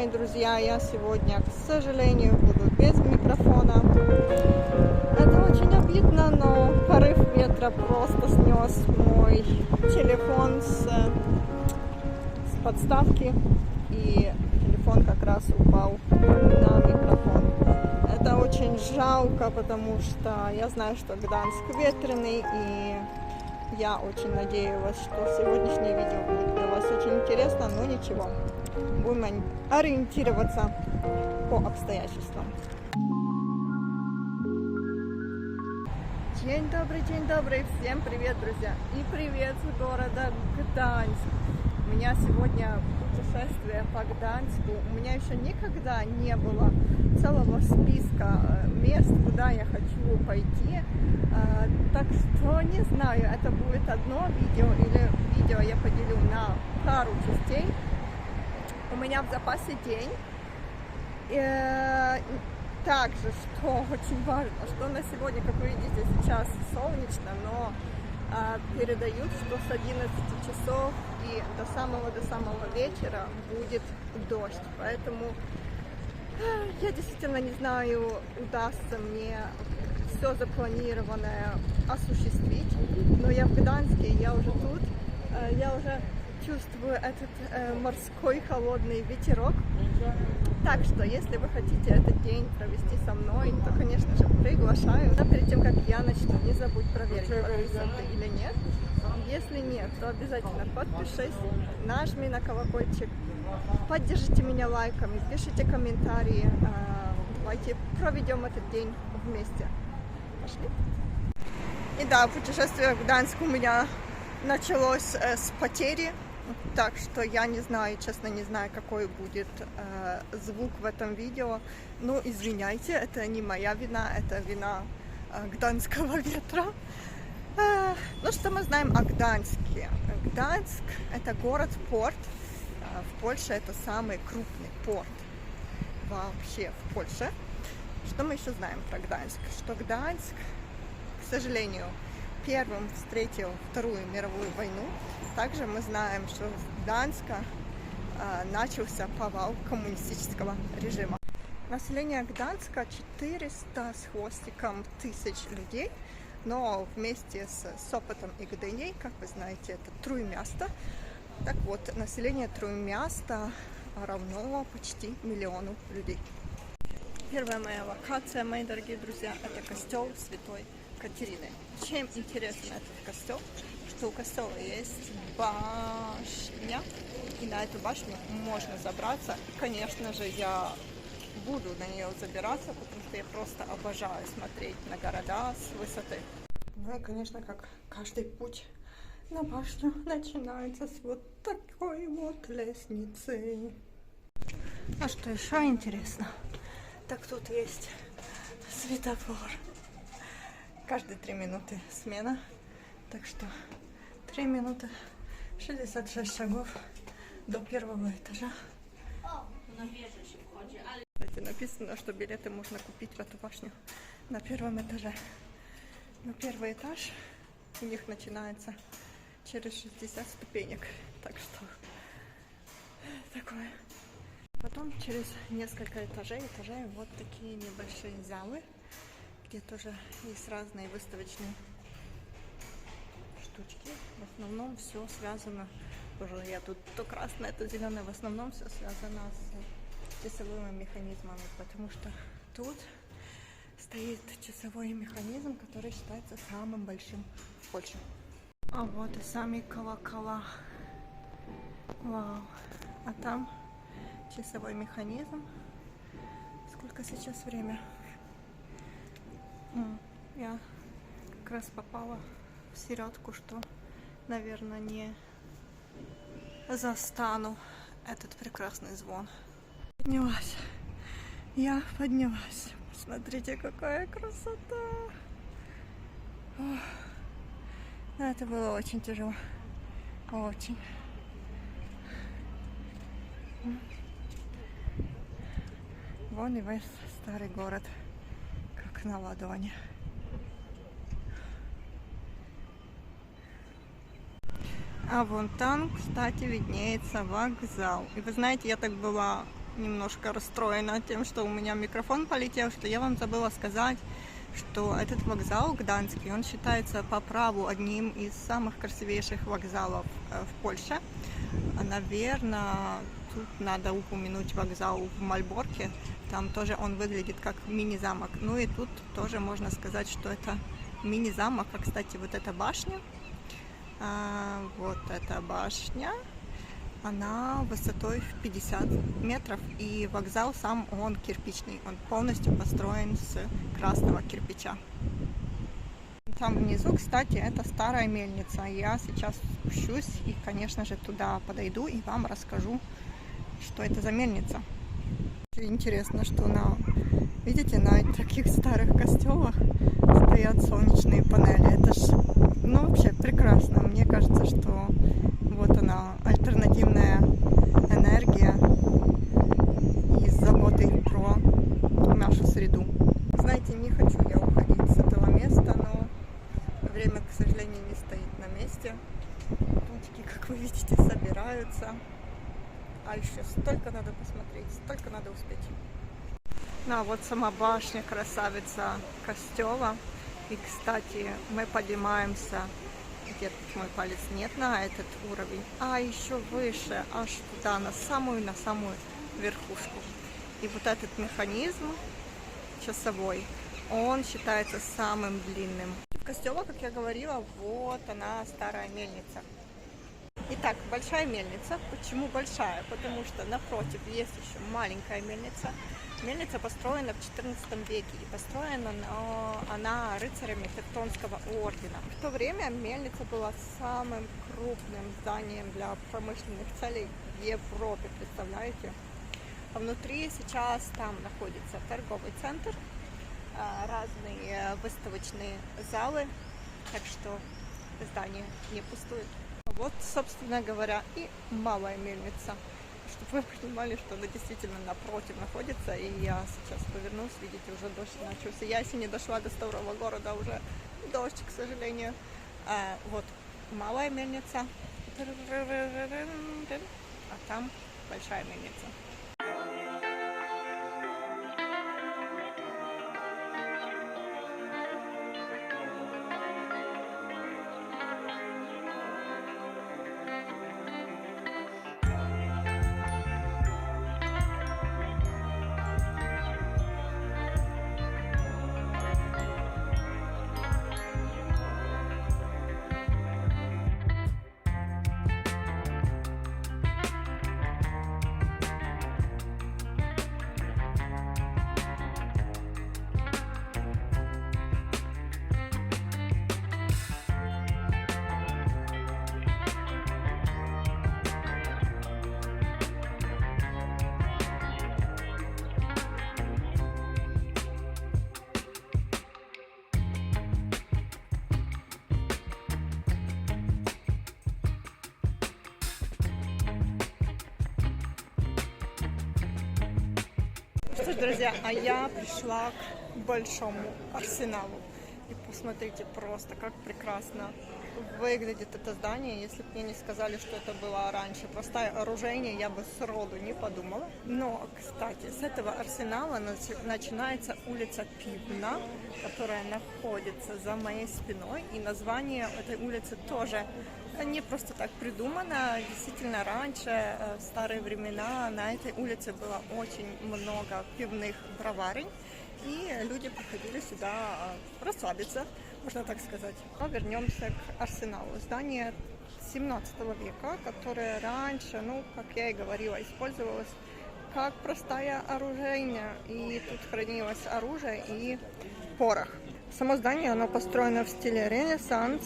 мои друзья, я сегодня, к сожалению, буду без микрофона. Это очень обидно, но порыв ветра просто снес мой телефон с подставки, и телефон как раз упал на микрофон. Это очень жалко, потому что я знаю, что Гданск ветреный, и я очень надеялась, что сегодняшнее видео будет для вас очень интересно, но ничего. Будем ориентироваться по обстоятельствам. День добрый, всем привет, друзья! И привет с города Гданьск! У меня сегодня путешествие по Гданьску. У меня еще никогда не было целого списка мест, куда я хочу пойти. Так что не знаю, это будет одно видео или видео я поделю на пару частей. У меня в запасе день. Также, что очень важно, что на сегодня, как вы видите, сейчас солнечно, но передают, что с 11 часов и до самого вечера будет дождь. Поэтому я действительно не знаю, удастся мне все запланированное осуществить. Но я в Гданске, я уже тут, я уже чувствую этот морской холодный ветерок. Так что, если вы хотите этот день провести со мной, то, конечно же, приглашаю. Но перед тем, как я начну, не забудь проверить, подписан ты или нет. Если нет, то обязательно подпишись, нажми на колокольчик, поддержите меня лайками, пишите комментарии. Давайте проведем этот день вместе. Пошли? И да, путешествие в Гданск у меня началось с потери. Так что я не знаю, честно не знаю, какой будет звук в этом видео. Ну, извиняйте, это не моя вина, это вина гданьского ветра. Ну, что мы знаем о Гданьске? Гданьск – это город-порт. В Польше это самый крупный порт вообще в Польше. Что мы еще знаем про Гданьск? Что Гданьск, к сожалению, первым встретил Вторую мировую войну. Также мы знаем, что в Гданьске начался повал коммунистического режима. Население Гданьска 400 с хвостиком тысяч людей, но вместе с Сопотом и Гдыней, как вы знаете, это Труймяста. Так вот, население Труймяста равно почти 1 миллиону людей. Первая моя локация, мои дорогие друзья, это костел Святой Катерины. Чем интересен этот костел? Что у костела есть башня, и на эту башню можно забраться. И, конечно же, я буду на нее забираться, потому что я просто обожаю смотреть на города с высоты. Ну и, конечно, как каждый путь на башню начинается с вот такой вот лестницы. А что еще интересно? Так тут есть светофор. Каждые 3 минуты смена. Так что 3 минуты 66 шагов до первого этажа. Кстати, написано, что билеты можно купить в эту башню на первом этаже. Но первый этаж у них начинается через 60 ступенек. Так что такое. Потом через несколько этажей вот такие небольшие залы, где тоже есть разные выставочные штучки. В основном все связано, тоже я тут то красное, то зеленое, в основном все связано с часовыми механизмами, потому что тут стоит часовой механизм, который считается самым большим в Польше. А вот и сами колокола. Вау. А там часовой механизм. Сколько сейчас время? Я как раз попала в середку, что, наверное, не застану этот прекрасный звон. Поднялась. Я поднялась. Смотрите, какая красота. Ох. Но это было очень тяжело. Очень. Вон и весь старый город, как на ладони. А вон там, кстати, виднеется вокзал. И вы знаете, я так была немножко расстроена тем, что у меня микрофон полетел, что я вам забыла сказать, что этот вокзал гданьский, он считается по праву одним из самых красивейших вокзалов в Польше. Наверное, тут надо упомянуть вокзал в Мальборке, там тоже он выглядит как мини-замок. Ну и тут тоже можно сказать, что это мини-замок. А, кстати, вот эта башня, она высотой в 50 метров, и вокзал сам, он кирпичный, он полностью построен с красного кирпича. Там внизу, кстати, это старая мельница. Я сейчас спущусь и, конечно же, туда подойду и вам расскажу, что это за мельница. Интересно, что видите, на таких старых костелах стоят солнечные панели. Это ж, ну, вообще прекрасно. Мне кажется, что вот она, альтернативная энергия и заботы про нашу среду. Знаете, не хочу я уходить с этого места, но время, к сожалению, не стоит на месте. Тучки, как вы видите, собираются. А еще столько надо посмотреть, столько надо успеть. Ну а вот сама башня, красавица костела. И, кстати, мы поднимаемся, где тут мой палец, нет, на этот уровень, а еще выше, аж туда, на самую верхушку. И вот этот механизм часовой, он считается самым длинным. Костела, как я говорила, вот она, старая мельница. Итак, большая мельница. Почему большая? Потому что напротив есть еще маленькая мельница. Мельница построена в XIV веке, и построена она рыцарями Тевтонского ордена. В то время мельница была самым крупным зданием для промышленных целей в Европе, представляете? А внутри сейчас там находится торговый центр, разные выставочные залы, так что здание не пустует. Вот, собственно говоря, и малая мельница. Чтобы вы понимали, что она действительно напротив находится. И я сейчас повернусь, видите, уже дождь начался. Я еще не дошла до Ставрова города, уже дождь, к сожалению. Вот малая мельница, а там большая мельница. Что ж, друзья, а я пришла к большому арсеналу. И посмотрите просто, как прекрасно выглядит это здание. Если бы мне не сказали, что это было раньше простое оружейное, я бы сроду не подумала. Но, кстати, с этого арсенала начинается улица Пивна, которая находится за моей спиной. И название этой улицы тоже не просто так придумано. Действительно, раньше, в старые времена, на этой улице было очень много пивных броварень. И люди приходили сюда расслабиться, можно так сказать. Но вернемся к арсеналу. Здание 17 века, которое раньше, ну, как я и говорила, использовалось как простая оружейня. И тут хранилось оружие и порох. Само здание, оно построено в стиле Ренессанс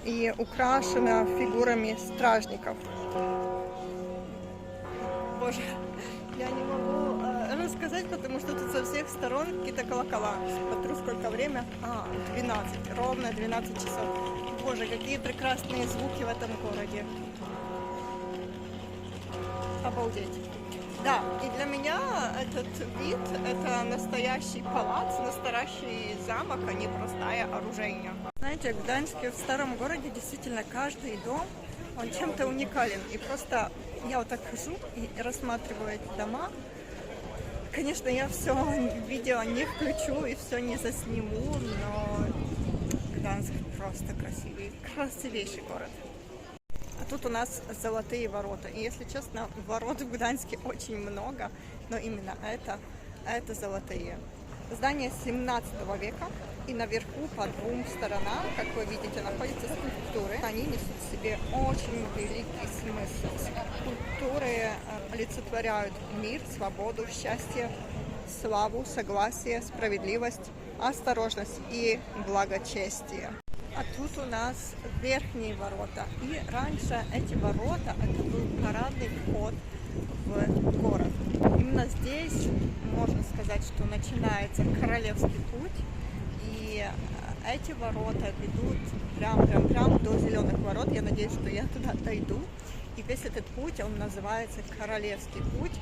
и украшено фигурами стражников. Боже, я не могу рассказать, потому что тут со всех сторон какие-то колокола. Смотрю, сколько время. 12, ровно 12 часов. Боже, какие прекрасные звуки в этом городе. Обалдеть. Да, и для меня этот вид, это настоящий палац, настоящий замок, а не простая оружейня. Знаете, в Гданьске, в старом городе, действительно каждый дом Он чем-то уникален. И просто я вот так хожу и рассматриваю эти дома. Конечно, я все видео не включу и все не засниму, но Гданск просто красивый, красивейший город. А тут у нас золотые ворота. И если честно, ворот в Гданске очень много, но именно это золотые. Здание 17 века, и наверху по двум сторонам, как вы видите, находятся скульптуры. Они несут в себе очень великий смысл. Скульптуры олицетворяют мир, свободу, счастье, славу, согласие, справедливость, осторожность и благочестие. А тут у нас верхние ворота. И раньше эти ворота, это был парадный вход в город. Именно здесь можно сказать, что начинается Королевский путь. И эти ворота ведут прям до Зеленых ворот. Я надеюсь, что я туда дойду. И весь этот путь, он называется Королевский путь.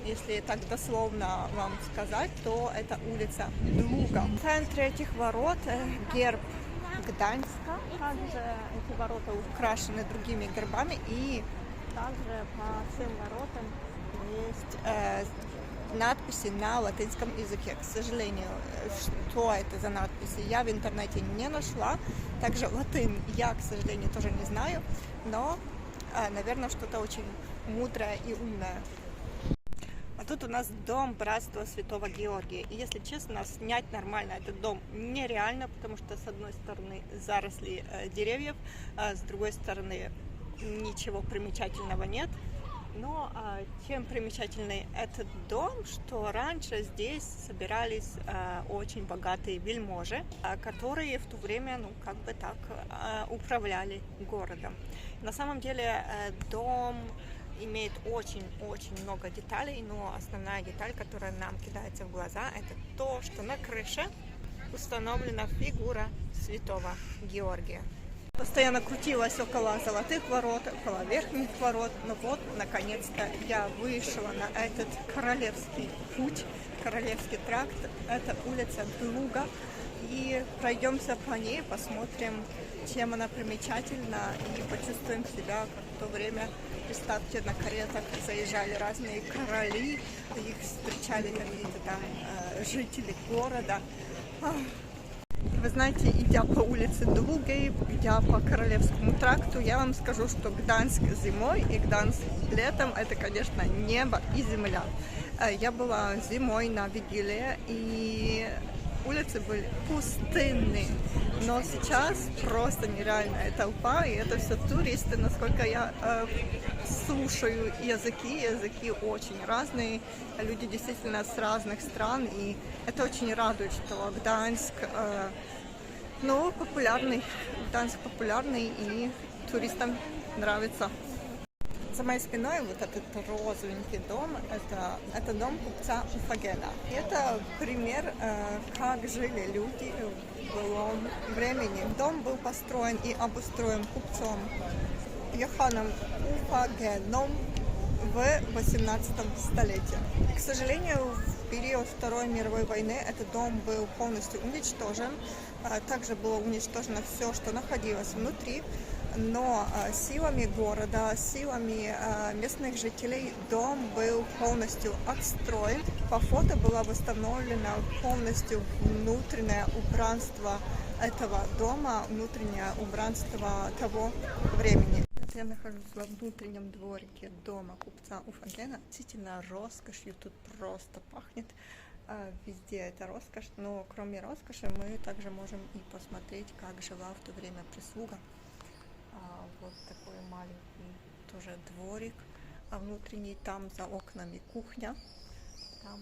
Если так дословно вам сказать, то это улица Длуга. В центре этих ворот герб Гданьска. Также эти ворота украшены другими гербами. И также по всем воротам есть надписи на латинском языке. К сожалению, что это за надписи, я в интернете не нашла. Также латынь я, к сожалению, тоже не знаю. Но, наверное, что-то очень мудрое и умное. А тут у нас дом Братства Святого Георгия. И если честно, снять нормально этот дом нереально, потому что с одной стороны заросли деревьев, а с другой стороны ничего примечательного нет. Но чем примечательный этот дом, что раньше здесь собирались очень богатые вельможи, которые в то время, управляли городом. На самом деле дом имеет очень-очень много деталей, но основная деталь, которая нам кидается в глаза, это то, что на крыше установлена фигура Святого Георгия. Постоянно крутилась около золотых ворот, около верхних ворот, но вот, наконец-то, я вышла на этот королевский путь, королевский тракт, это улица Длуга, и пройдемся по ней, посмотрим, чем она примечательна, и почувствуем себя, как в то время, представьте, на каретах заезжали разные короли, их встречали какие-то там жители города. Вы знаете, идя по улице Длуги, идя по Королевскому тракту, я вам скажу, что Гданск зимой и Гданск летом – это, конечно, небо и земля. Я была зимой на Вигилии, и улицы были пустынные, но сейчас просто нереальная толпа, и это все туристы, насколько я слушаю языки очень разные, люди действительно с разных стран, и это очень радует, что Гданьск, популярный, Гданьск популярный, и туристам нравится. За моей спиной вот этот розовенький дом, это дом купца Уфагена. Это пример, как жили люди в былом времени. Дом был построен и обустроен купцом Йоханном Уфагеном в 18 столетии. И, к сожалению, в период Второй мировой войны этот дом был полностью уничтожен. Также было уничтожено все, что находилось внутри. Но силами города, силами местных жителей дом был полностью отстроен. По фото было восстановлено полностью внутреннее убранство этого дома, внутреннее убранство того времени. Я нахожусь во внутреннем дворике дома купца Уфагена. Действительно, роскошью тут просто пахнет. Везде это роскошь, но кроме роскоши мы также можем и посмотреть, как жила в то время прислуга. Вот такой маленький тоже дворик, а внутренний там за окнами кухня, там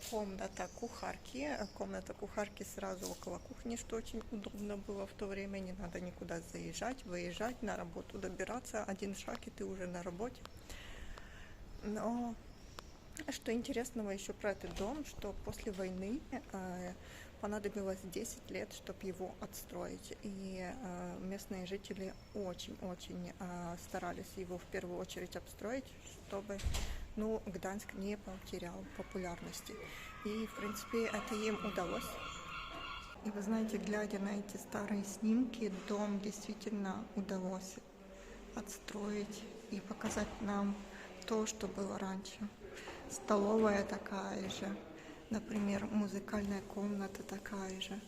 комната кухарки сразу около кухни, что очень удобно было в то время, не надо никуда заезжать, выезжать, на работу добираться, один шаг и ты уже на работе. Но что интересного еще про этот дом, что после войны понадобилось 10 лет, чтобы его отстроить, и местные жители очень-очень старались его в первую очередь обстроить, чтобы Гданьск не потерял популярности. И, в принципе, это им удалось. И вы знаете, глядя на эти старые снимки, дом действительно удалось отстроить и показать нам то, что было раньше. Столовая такая же, например, музыкальная комната такая же.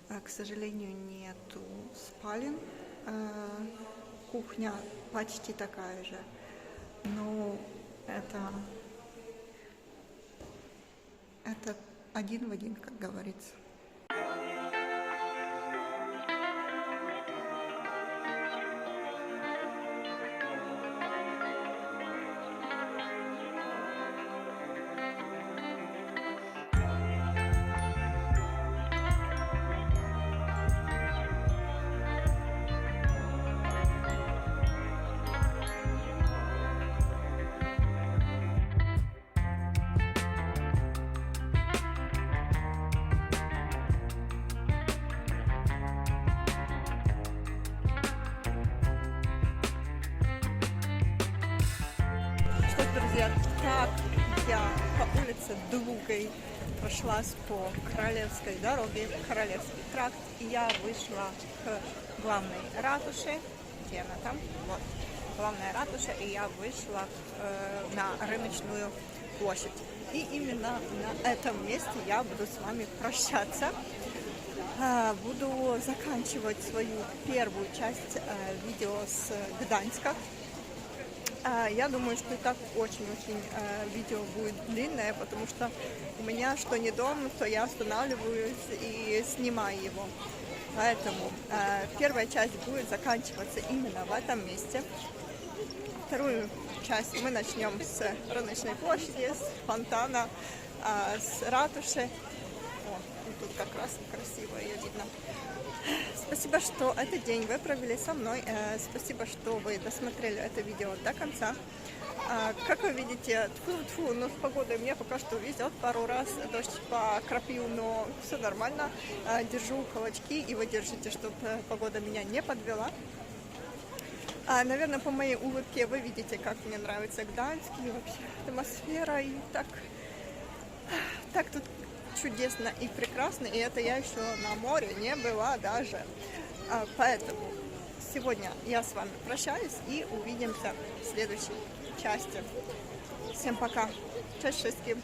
К сожалению, нету спален. Кухня почти такая же. Но это один в один, как говорится. Что ж, друзья, так я по улице Двугой прошлась по Королевской дороге, Королевский тракт, и я вышла к главной ратуше. Где она там? Вот, главная ратуша, и я вышла на рыночную площадь. И именно на этом месте я буду с вами прощаться. Буду заканчивать свою первую часть видео с Гданьска. Я думаю, что и так очень-очень видео будет длинное, потому что у меня что не дом, то я останавливаюсь и снимаю его. Поэтому первая часть будет заканчиваться именно в этом месте. Вторую часть мы начнем с рыночной площади, с фонтана, с ратуши. О, тут как раз красиво ее видно. Спасибо, что этот день вы провели со мной. Спасибо, что вы досмотрели это видео до конца. Как вы видите, но с погодой мне пока что везет. Пару раз дождь покропил, но все нормально. Держу кулачки, и вы держите, чтобы погода меня не подвела. Наверное, по моей улыбке вы видите, как мне нравится Гданьск, и вообще атмосфера, и так тут чудесно и прекрасно, и это я еще на море не была даже. Поэтому сегодня я с вами прощаюсь, и увидимся в следующей части. Всем пока. Cześć wszystkim.